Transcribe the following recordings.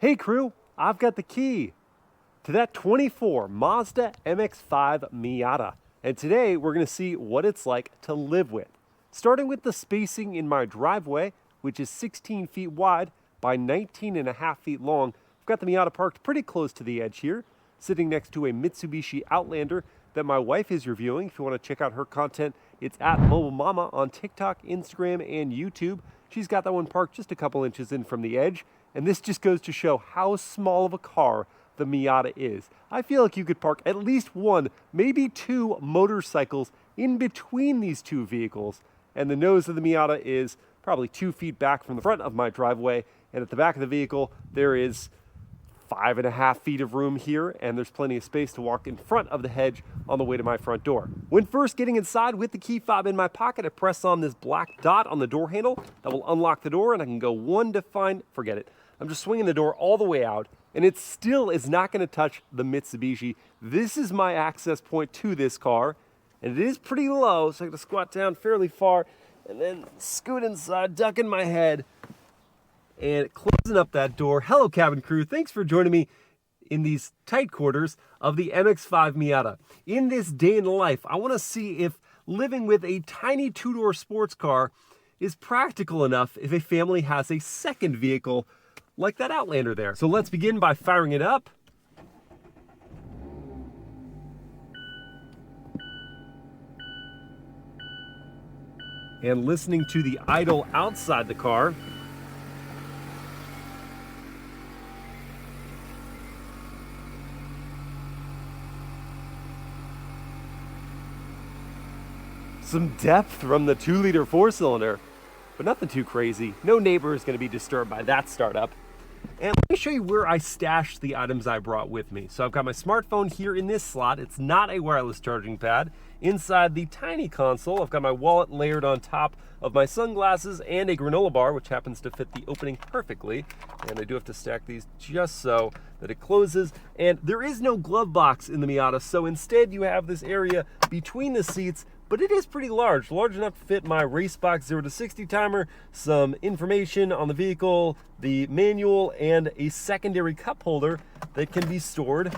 Hey crew, I've got the key to that 24 Mazda MX-5 Miata. And today we're gonna see what it's like to live with. Starting with the spacing in my driveway, which is 16 feet wide by 19.5 feet long. I've got the Miata parked pretty close to the edge here, sitting next to a Mitsubishi Outlander that my wife is reviewing. If you wanna check out her content, it's at Mobile Mama on TikTok, Instagram, and YouTube. She's got that one parked just a couple inches in from the edge. And this just goes to show how small of a car the Miata is. I feel like you could park at least one, maybe two motorcycles in between these two vehicles. And the nose of the Miata is probably 2 feet back from the front of my driveway. And at the back of the vehicle, there is 5.5 feet of room here, and there's plenty of space to walk in front of the hedge on the way to my front door. When first getting inside with the key fob in my pocket, I press on this black dot on the door handle that will unlock the door, and I can go one to find, forget it. I'm just swinging the door all the way out, and it still is not going to touch the Mitsubishi. This is my access point to this car, and it is pretty low, so I have to squat down fairly far and then scoot inside, ducking my head, and closing up that door. Hello, cabin crew. Thanks for joining me in these tight quarters of the MX-5 Miata. In this day in life, I want to see if living with a tiny two-door sports car is practical enough if a family has a second vehicle like that Outlander there. So let's begin by firing it up. And listening to the idle outside the car. Some depth from the 2-liter 4-cylinder, but nothing too crazy. No neighbor is going to be disturbed by that startup. And let me show you where I stashed the items I brought with me. So I've got my smartphone here in this slot. It's not a wireless charging pad. Inside the tiny console, I've got my wallet layered on top of my sunglasses and a granola bar, which happens to fit the opening perfectly. And I do have to stack these just so that it closes. And there is no glove box in the Miata, so instead you have this area between the seats, but it is pretty large enough to fit my Racebox 0 to 60 timer, some information on the vehicle, the manual, and a secondary cup holder that can be stored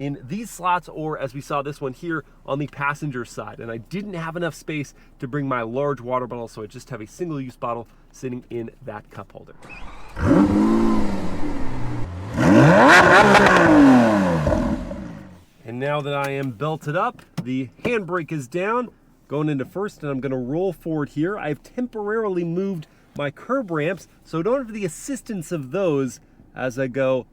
in these slots, or as we saw this one here, on the passenger side. And I didn't have enough space to bring my large water bottle, so I just have a single-use bottle sitting in that cup holder. And now that I am belted up, the handbrake is down, going into first, and I'm going to roll forward here. I've temporarily moved my curb ramps, so I don't have the assistance of those as I go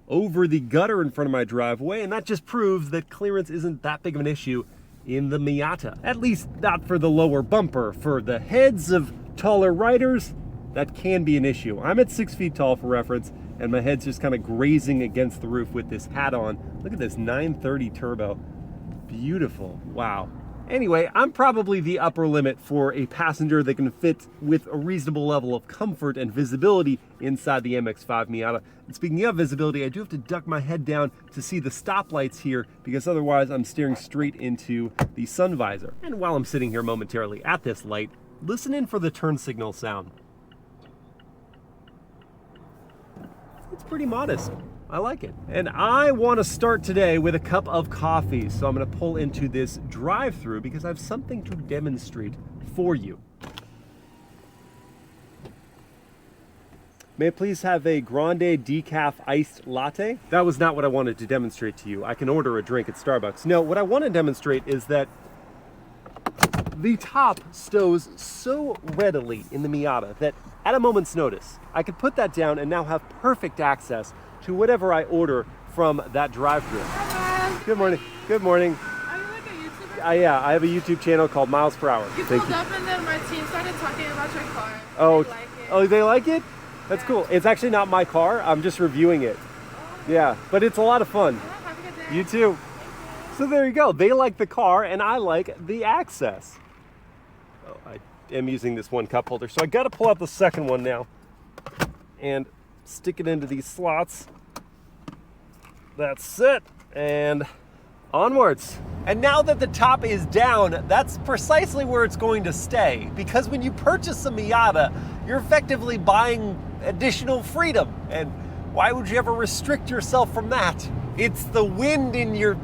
over the gutter in front of my driveway, and that just proves that clearance isn't that big of an issue in the Miata. At least not for the lower bumper. For the heads of taller riders, that can be an issue. I'm at 6 feet tall for reference, and my head's just kind of grazing against the roof with this hat on. Look at this 930 turbo. Beautiful. Wow. Anyway, I'm probably the upper limit for a passenger that can fit with a reasonable level of comfort and visibility inside the MX-5 Miata. And speaking of visibility, I do have to duck my head down to see the stoplights here, because otherwise I'm staring straight into the sun visor. And while I'm sitting here momentarily at this light, listen in for the turn signal sound. It's pretty modest. I like it. And I want to start today with a cup of coffee. So I'm going to pull into this drive-through because I have something to demonstrate for you. May I please have a grande decaf iced latte? That was not what I wanted to demonstrate to you. I can order a drink at Starbucks. No, what I want to demonstrate is that the top stows so readily in the Miata that at a moment's notice, I could put that down and now have perfect access to whatever I order from that drive-thru. Good morning. Good morning. Are you like a YouTuber? Yeah, I have a YouTube channel called MilesPerHr. You pulled up and then my team started talking about your car. Oh, they like it. Oh, they like it? That's cool. It's actually not my car. I'm just reviewing it. Yeah, but it's a lot of fun. Yeah, have a good day. You too. So there you go. They like the car and I like the access. Oh, I am using this one cup holder, so I got to pull out the second one now and stick it into these slots. That's it, and onwards. And now that the top is down, that's precisely where it's going to stay, because when you purchase a Miata, you're effectively buying additional freedom. And Why would you ever restrict yourself from that? It's the wind in your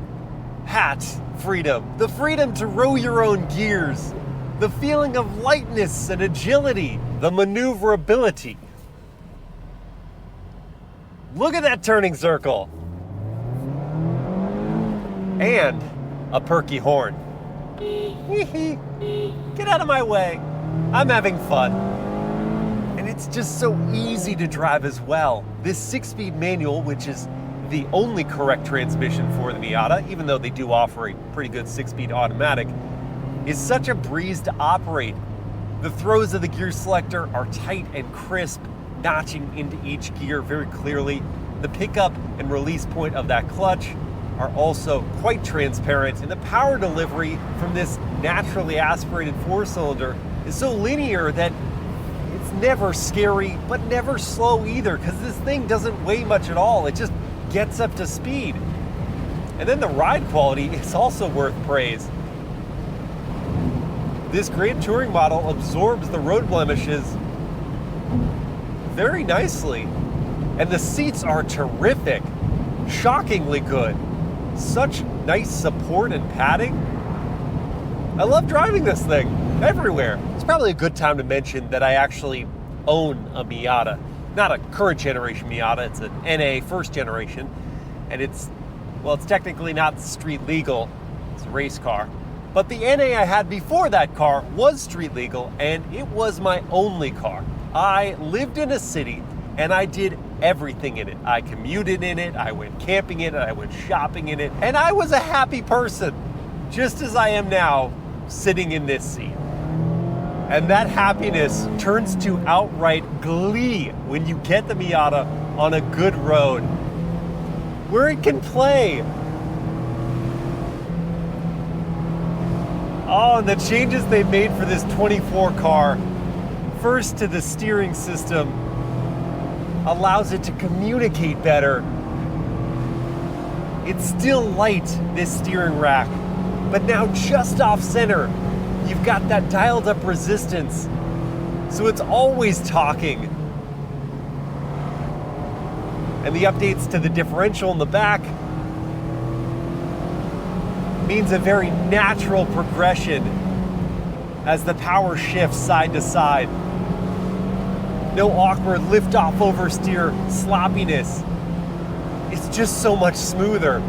hat freedom, the freedom to row your own gears, the feeling of lightness and agility, the maneuverability. Look at that turning circle. And a perky horn. Get out of my way. I'm having fun. And it's just so easy to drive as well. This 6-speed manual, which is the only correct transmission for the Miata, even though they do offer a pretty good 6-speed automatic, is such a breeze to operate. The throws of the gear selector are tight and crisp, notching into each gear very clearly. The pickup and release point of that clutch are also quite transparent, and the power delivery from this naturally aspirated 4-cylinder is so linear that it's never scary, but never slow either, because this thing doesn't weigh much at all. It just gets up to speed. And then the ride quality is also worth praise. This Grand Touring model absorbs the road blemishes very nicely. And the seats are terrific, shockingly good. Such nice support and padding. I love driving this thing everywhere. It's probably a good time to mention that I actually own a Miata. Not a current generation Miata, it's an NA first generation. And it's technically not street legal, it's a race car. But the NA I had before that car was street legal, and it was my only car. I lived in a city and I did everything in it. I commuted in it, I went camping in it, I went shopping in it, and I was a happy person, just as I am now, sitting in this seat. And that happiness turns to outright glee when you get the Miata on a good road, where it can play. Oh, and the changes they made for this 24 car, first to the steering system, allows it to communicate better. It's still light, this steering rack, but now just off center, you've got that dialed up resistance, so it's always talking. And the updates to the differential in the back means a very natural progression as the power shifts side to side. No awkward lift-off oversteer sloppiness. It's just so much smoother.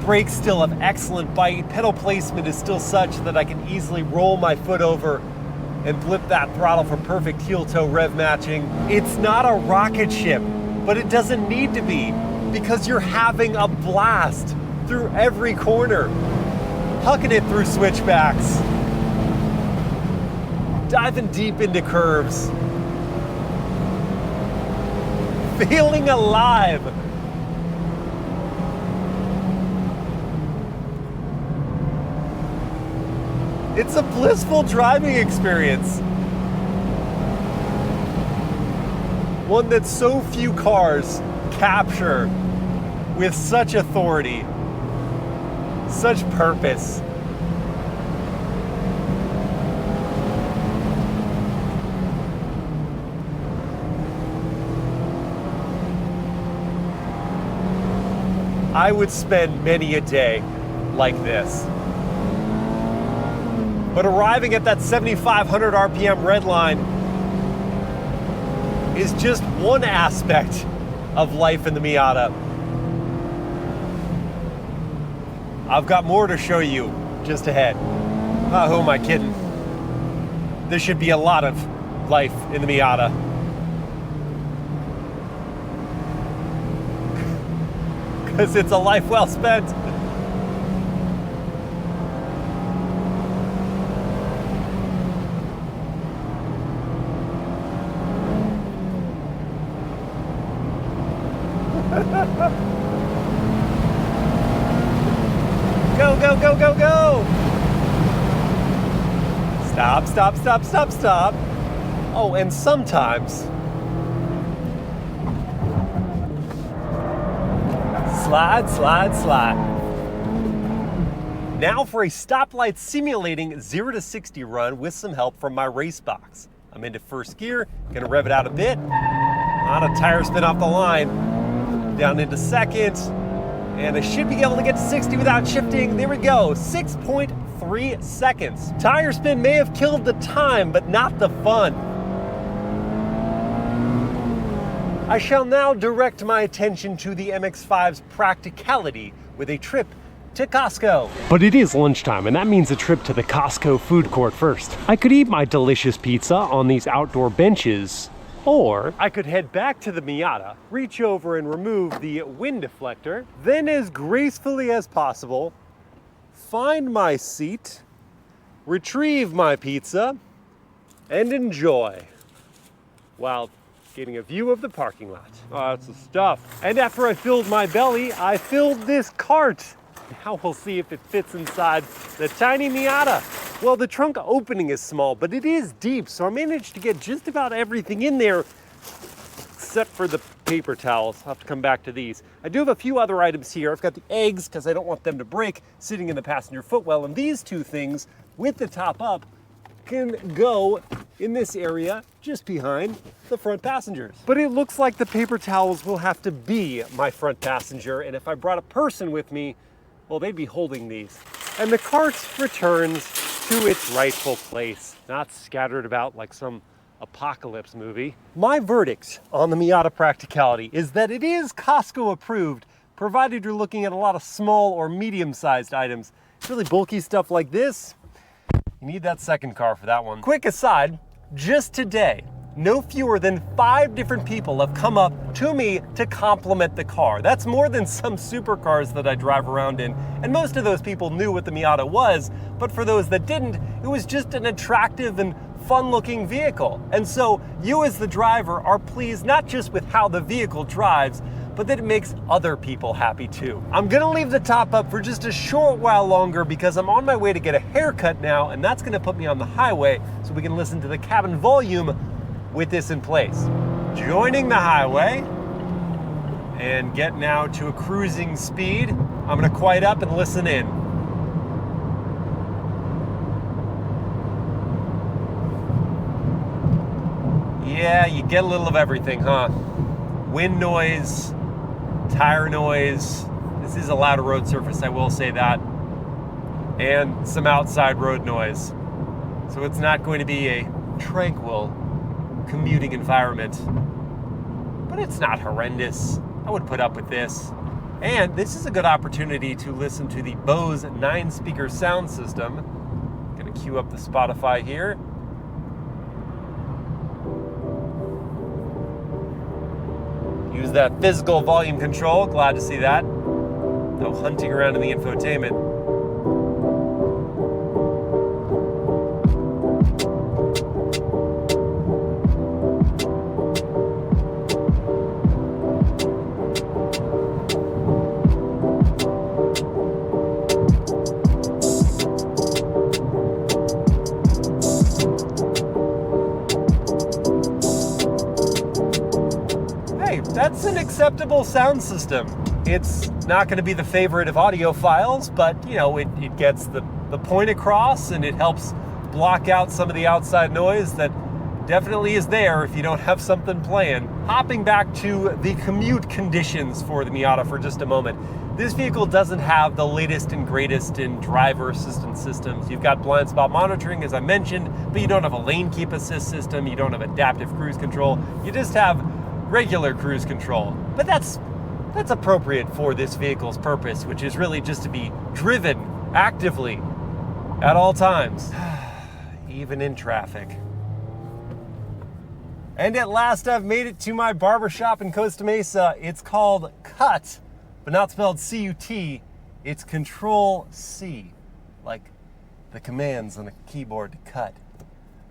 Brakes still have excellent bite. Pedal placement is still such that I can easily roll my foot over and flip that throttle for perfect heel-toe rev matching. It's not a rocket ship, but it doesn't need to be, because you're having a blast through every corner. Hucking it through switchbacks, diving deep into curves, feeling alive. It's a blissful driving experience. One that so few cars capture with such authority. Such purpose. I would spend many a day like this. But arriving at that 7,500 RPM red line is just one aspect of life in the Miata. I've got more to show you just ahead. Who am I kidding? There should be a lot of life in the Miata. Because it's a life well spent. Go, go, go, go, go! Stop, stop, stop, stop, stop. Oh, and sometimes slide, slide, slide. Now for a stoplight simulating 0 to 60 run with some help from my race box. I'm into first gear, gonna rev it out a bit. On a tire spin off the line, down into second, and I should be able to get to 60 without shifting. There we go, 6.3 seconds. Tire spin may have killed the time, but not the fun. I shall now direct my attention to the MX-5's practicality with a trip to Costco. But it is lunchtime, and that means a trip to the Costco food court first. I could eat my delicious pizza on these outdoor benches, or I could head back to the Miata, reach over and remove the wind deflector, then as gracefully as possible, find my seat, retrieve my pizza, and enjoy while getting a view of the parking lot. Oh, that's the stuff. And after I filled my belly, I filled this cart. Now we'll see if it fits inside the tiny Miata. Well, the trunk opening is small, but it is deep, so I managed to get just about everything in there, except for the paper towels. I'll have to come back to these. I do have a few other items here. I've got the eggs, because I don't want them to break, sitting in the passenger footwell, and these two things, with the top up, can go in this area just behind the front passengers. But it looks like the paper towels will have to be my front passenger, and if I brought a person with me, well, they'd be holding these. And the cart returns to its rightful place, not scattered about like some apocalypse movie. My verdict on the Miata practicality is that it is Costco approved, provided you're looking at a lot of small or medium-sized items. Really bulky stuff like this, you need that second car for that one. Quick aside, just today, no fewer than 5 different people have come up to me to compliment the car. That's more than some supercars that I drive around in. And most of those people knew what the Miata was, but for those that didn't, it was just an attractive and fun-looking vehicle. And so you as the driver are pleased not just with how the vehicle drives, but that it makes other people happy too. I'm gonna leave the top up for just a short while longer because I'm on my way to get a haircut now, and that's gonna put me on the highway so we can listen to the cabin volume with this in place. Joining the highway and get now to a cruising speed. I'm gonna quiet up and listen in. Yeah, you get a little of everything, huh? Wind noise, tire noise. This is a louder road surface, I will say that. And some outside road noise. So it's not going to be a tranquil commuting environment, but it's not horrendous. I would put up with this. And this is a good opportunity to listen to the Bose 9-speaker sound system. I'm gonna queue up the Spotify here. Use that physical volume control, glad to see that. No hunting around in the infotainment. That's an acceptable sound system. It's not going to be the favorite of audiophiles, but you know, it gets the point across, and it helps block out some of the outside noise that definitely is there if you don't have something playing. Hopping back to the commute conditions for the Miata for just a moment. This vehicle doesn't have the latest and greatest in driver assistance systems. You've got blind spot monitoring, as I mentioned, but you don't have a lane keep assist system. You don't have adaptive cruise control. You just have regular cruise control. But that's appropriate for this vehicle's purpose, which is really just to be driven actively at all times, even in traffic. And at last I've made it to my barbershop in Costa Mesa. It's called Cut, but not spelled C-U-T. It's Control C, like the commands on a keyboard to cut.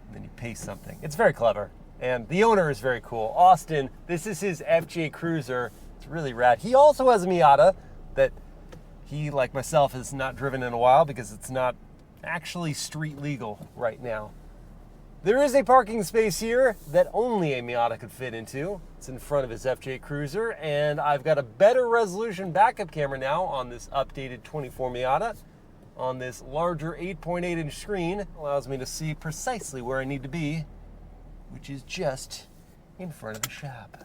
And then you paste something. It's very clever. And the owner is very cool. Austin, this is his FJ Cruiser. It's really rad. He also has a Miata that he, like myself, has not driven in a while because it's not actually street legal right now. There is a parking space here that only a Miata could fit into. It's in front of his FJ Cruiser, and I've got a better resolution backup camera now on this updated 24 Miata. on this larger 8.8-inch screen allows me to see precisely where I need to be, which is just in front of the shop.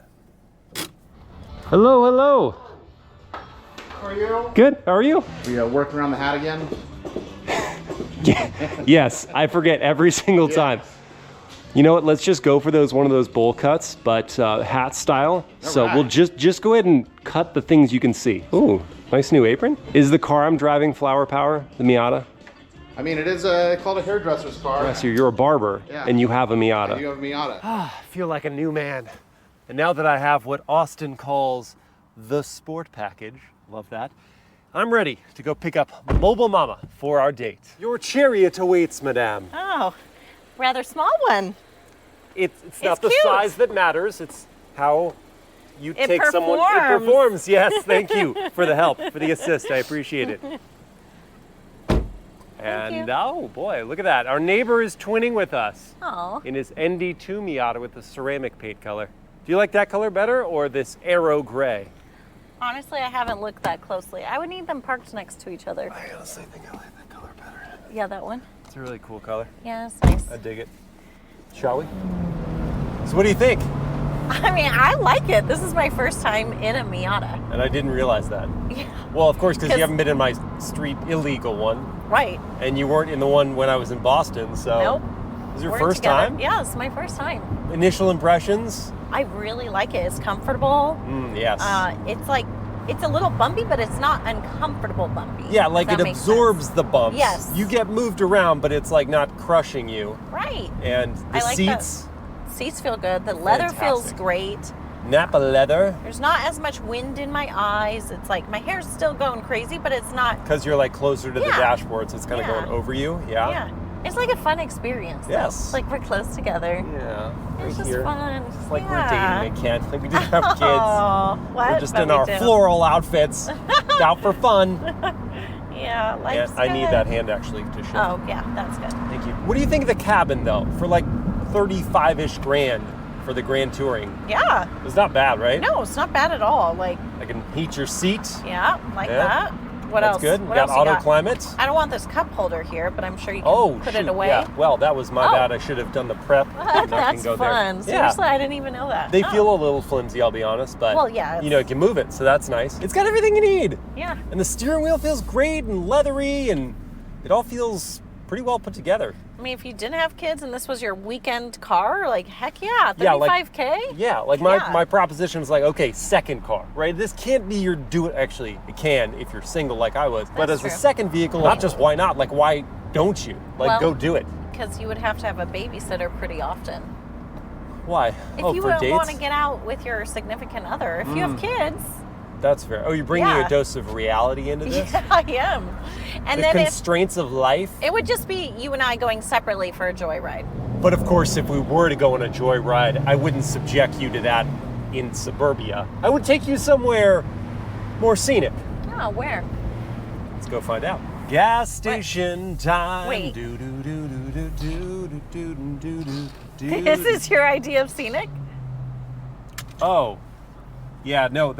Hello, hello. How are you? Good, how are you? We working around the hat again? Yes, I forget every single time. You know what, let's just go for one of those bowl cuts, but hat style. So we'll just go ahead and cut the things you can see. Ooh, nice new apron. Is the car I'm driving flower power, the Miata? I mean, it is called a hairdresser's car. Yes, you're a barber, and you have a Miata. You have a Miata. I feel like a new man. And now that I have what Austin calls the sport package, love that, I'm ready to go pick up Mobile Mama for our date. Your chariot awaits, madame. Oh, rather small one. It's not the cute. size that matters, it's how you It take someone. It performs. performs, yes, thank you for the help, for the assist, I appreciate it. And oh boy, look at that. Our neighbor is twinning with us Oh. in his ND2 Miata with the ceramic paint color. Do you like that color better or this Aero Grey? Honestly, I haven't looked that closely. I would need them parked next to each other. I honestly think I like that color better. Yeah, that one. It's a really cool color. Yeah, it's nice. I dig it. Shall we? So what do you think? I mean, I like it. This is my first time in a Miata. And I didn't realize that. Yeah. Well, of course, because you haven't been in my street illegal one. Right. And you weren't in the one when I was in Boston, so. Nope. This is your We're first together. time? Yeah, it's my first time. Initial impressions? I really like it. It's comfortable. Yes. It's a little bumpy, but it's not uncomfortable bumpy. Yeah, like If it that makes absorbs sense. the bumps. Yes. You get moved around, but it's like not crushing you. Right. And the I like seats, Seats feel good. The leather feels Fantastic. great. Nappa Leather, There's not as much wind in my eyes. It's like my hair's still going crazy, but it's not. because you're like closer to the Yeah. dashboard, so it's kind of Yeah. going over you. Yeah. Yeah. It's like a fun experience. though. Yes. It's like we're close together. Yeah. It's Right just here. fun. It's like Yeah. we're dating again. Like we didn't have kids. Oh, what? We're just But in we our do. floral outfits, out for fun. Yeah, And life's I need good. that hand actually to show. Oh, yeah, that's good. Thank you. What do you think of the cabin though? For like 35-ish grand for the Grand Touring. Yeah. It's not bad, right? No, it's not bad at all. Like, I can heat your seat. yeah, like Yeah. that. What That's else? good. What We got else you auto got? climate. I don't want this cup holder here, but I'm sure you can Oh, put shoot. it away. Yeah. Well, that was my Oh. bad. I should have done the prep. Nothing That's go fun. There. Yeah. Seriously, I didn't even know that. They Oh. feel a little flimsy, I'll be honest, but Well, yeah, you know, you can move it, so that's nice. It's got everything you need. Yeah. And the steering wheel feels great and leathery, and it all feels pretty well put together. I mean, if you didn't have kids and this was your weekend car, like, heck yeah, Yeah, like- 35K? Yeah, like my proposition was like, okay, second car, right? This can't be your actually, it can if you're single like I was, but as That's a true. second vehicle, not just why not, like why don't you? Like Well- go do it. Because you would have to have a babysitter pretty often. Why? If oh, you for would dates? want to get out with your significant other, if you have kids, That's fair. Oh, you're bringing Yeah. a dose of reality into this? yeah, I am. And The then constraints of life? it would just be you and I going separately for a joyride. But of course, if we were to go on a joyride, I wouldn't subject you to that in suburbia. I would take you somewhere more scenic. Oh, where? Let's go find out. Gas station time. Wait. Do, do, do, do, do, do, do, do, do, do. This is your idea of scenic? Oh, yeah, no,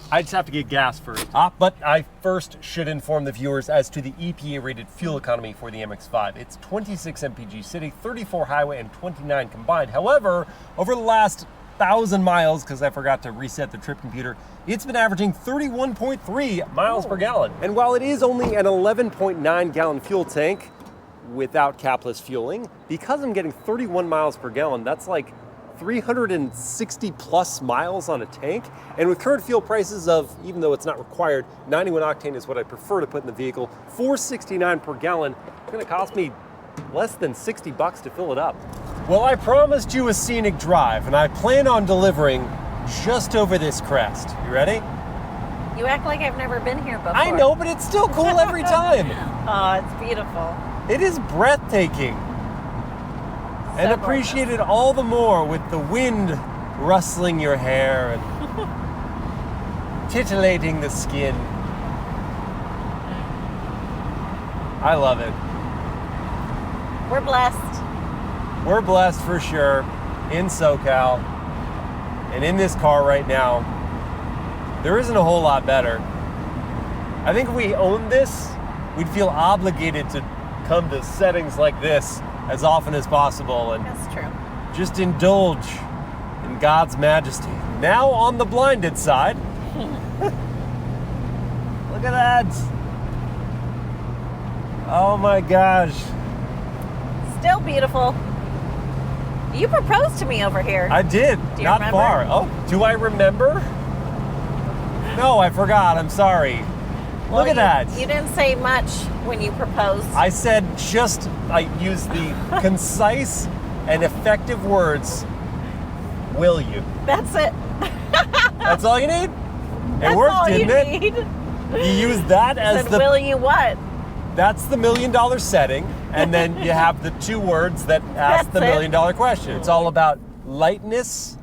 I just have to get gas first. But I first should inform the viewers as to the EPA-rated fuel economy for the MX-5. It's 26 mpg city, 34 highway, and 29 combined. However, over the last 1,000 miles, because I forgot to reset the trip computer, it's been averaging 31.3 miles per gallon. And while it is only an 11.9 gallon fuel tank without capless fueling, because I'm getting 31 miles per gallon, that's like 360 plus miles on a tank. And with current fuel prices of, even though it's not required, 91 octane is what I prefer to put in the vehicle, $4.69 per gallon, it's gonna cost me less than 60 bucks to fill it up. Well, I promised you a scenic drive, and I plan on delivering just over this crest. You ready? You act like I've never been here before. I know, but it's still cool every time. Oh, it's beautiful. It is breathtaking. And gorgeous. appreciated all the more with the wind rustling your hair and titillating the skin. I love it. We're blessed. We're blessed for sure in SoCal and in this car right now. There isn't a whole lot better. I think if we owned this we'd feel obligated to come to settings like this as often as possible and That's true. just indulge in God's majesty. Now on the blinded side. Look at that. Oh my gosh. Still beautiful. You proposed to me over here. I did. Do you Not remember? far. Oh, do I remember? No, I forgot. I'm sorry. Well, Look at that. You didn't say much when you proposed. I said I used the concise and effective words, will you? That's it. That's all you need? That's It worked, all didn't you it? need. You used that as Said, the will you what? that's the $1 million setting, and then you have the 2 words that ask That's the $1 it. million question. It's all about lightness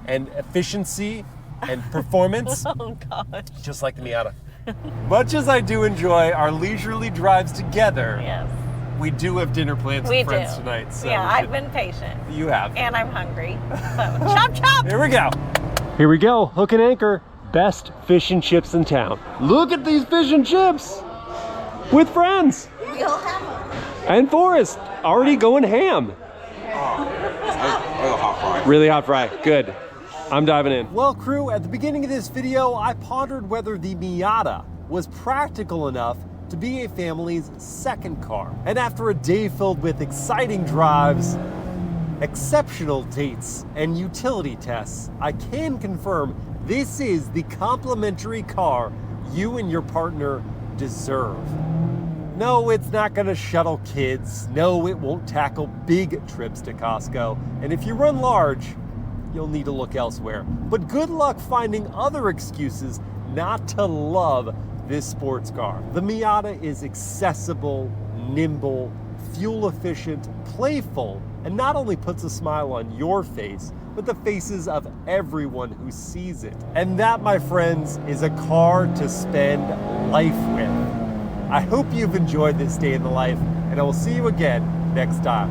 and efficiency and performance, Oh gosh. just like the Miata. Much as I do enjoy our leisurely drives together, Yes. we do have dinner plans We with friends do. tonight. So Yeah, we I've should- been patient. You have. And I'm hungry. So chop chop. Here we go. Here we go. Hook and anchor. Best fish and chips in town. Look at these fish and chips with friends. You'll have them. And Forrest already going ham. Really hot fry. Good. I'm diving in. Well, crew, at the beginning of this video, I pondered whether the Miata was practical enough to be a family's second car. And after a day filled with exciting drives, exceptional dates, and utility tests, I can confirm this is the complimentary car you and your partner deserve. No, it's not gonna shuttle kids. No, it won't tackle big trips to Costco. And if you run large, you'll need to look elsewhere. But good luck finding other excuses not to love this sports car. The Miata is accessible, nimble, fuel efficient, playful, and not only puts a smile on your face, but the faces of everyone who sees it. And that, my friends, is a car to spend life with. I hope you've enjoyed this day in the life, and I will see you again next time.